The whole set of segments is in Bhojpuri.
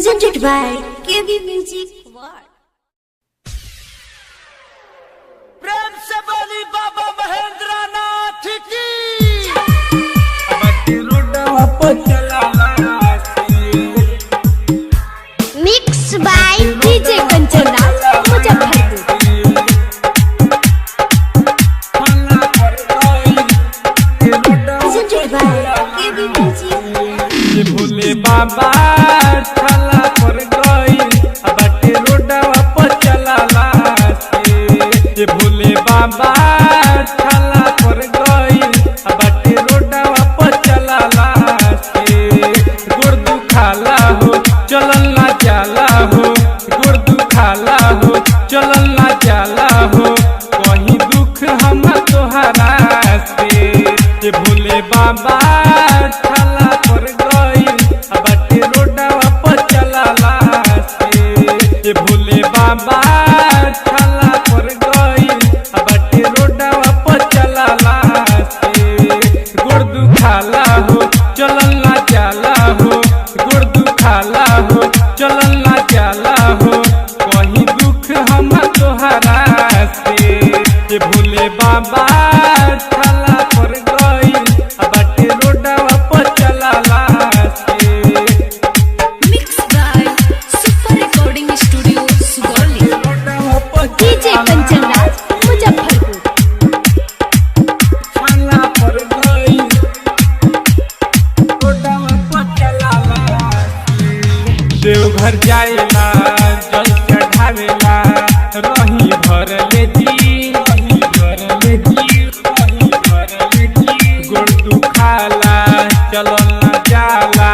presented by KB Music World. प्रेम से बोली बाबा महेंद्र नाथ की। Mixed by DJ Kanchan Raj, Muzaffarpur. Presented by KB Music World. Bhole बाबा छला पर गई बाटे रोडवा पर चलाला से भोले बाबा छला पर गई बाटे रोडवा पर चलाला से गोड़ दुखाला हो चलल ना जाला हो गोड़ दुखाला हो चलल ना जाला हो कहीं दुख हम तोहरा से भोले बाबा छला पर गई बाटे रोडवा पर चलाला से भोले बाबा छला पर गई बाटे रोडवा पर चलाला से गोड़ दुखाला हो चलल ना जाला हो गोड़ दुखाला हो चलल ना जाला हो कहीं दुख हम तोहरा से भोले बाबा छला पर गई बाटे रोडवा पर चलाला से Mixed by Super Recording Studio, Sugauli. रोडवा पर DJ Kanchan Raj, Muzaffarpur. छला पर गई रोडवा पर चलाला से देवघर जाएला जल चढ़ावेला रही भर ले जी रही भर ले जी रही भर ले जी गोड़ दुखाला चलल ना जाला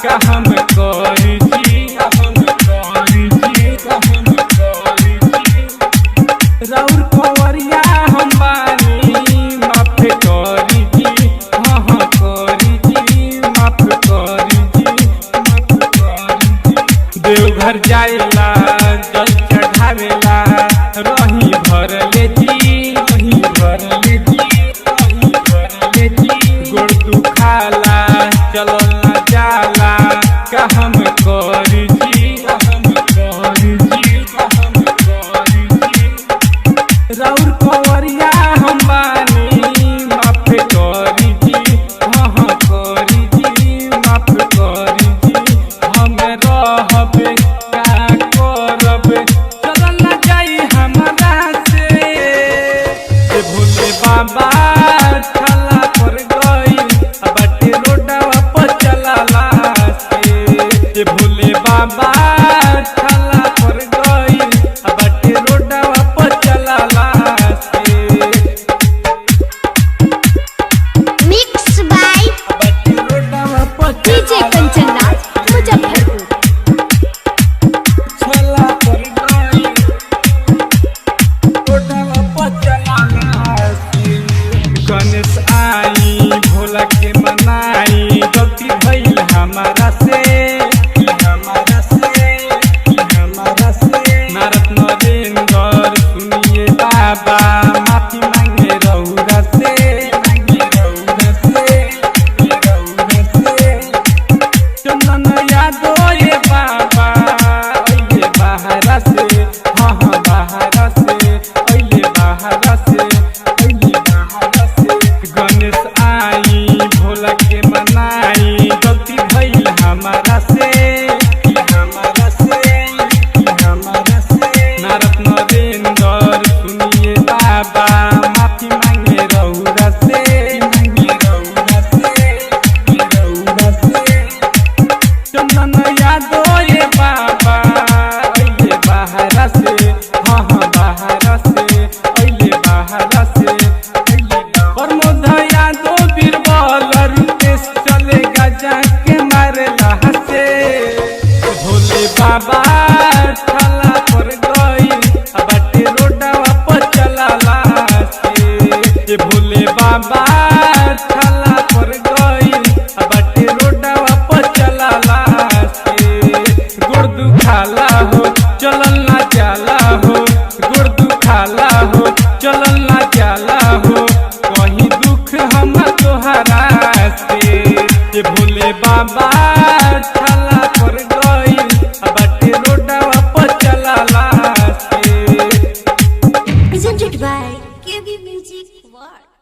का हम करी जी का हम करी जी का हम करी जी राउर कंवरिया हम बानी माफ करी जी हाँ हाँ करी जी माफ करी जी माफ करी जी देवघर जाएला जल चढ़ावेला रही भर ले जी रही भर ले जी रही भर ले जी गोड़ दुखाला चलल ना जाला का हम करी जी का हम करी जी का हम करी जी राउर कंवरिया हम बानी माफ करी जी हाँ हाँ करी जी माफ करी जी हम रहबे का करबे चलल ना जाई हमरा से भोले बाबा छला पर गई बाटे रोडवा पर चलाला से भोले बाबा छला पर गई बाटे रोडवा पर चलाला से Mixed by बाटे रोडवा पर DJ Kanchan Raj, Muzaffarpur. छला पर गई रोडवा पर चलाला से गणेश आई भोला के मनाई गलती भइल हमारा से हमारा से हमारा से नारद नरेंद्र सुनिए बाबा माफी मांगे रउरा से मांगे रउरा से रउरा से चंदन यादो ये बाबा अइले बाहरा से हाँ हाँ बाहरा से अइले बाहरा से अइले बाहरा से गणेश आई भोला के मनाई गलती भइल हमारा से हमारा से हमारा से नारद नरेंद्र सुनिए बाबा माफी मांगे रउरा से मांगे रउरा से रउरा से चंदन यादो ये बाबा अइले बाहरा से हाँ हाँ बाहरा से अइले बाहरा से अइले प्रमोद यादो बीरबल रुपेश चलेगा जाके मारेला से भोले बाबा छला पर गई बाटे रोडवा पर चलाला से भोले बाबा छला पर गई बाटे रोडवा पर चलाला से गोड़ दुखाला हो चलल ना जाला हो गोड़ दुखाला हो चलल ना जाला हो कहीं दुख हम तोहरा से भोले बाबा छला पर गई by KB Music World.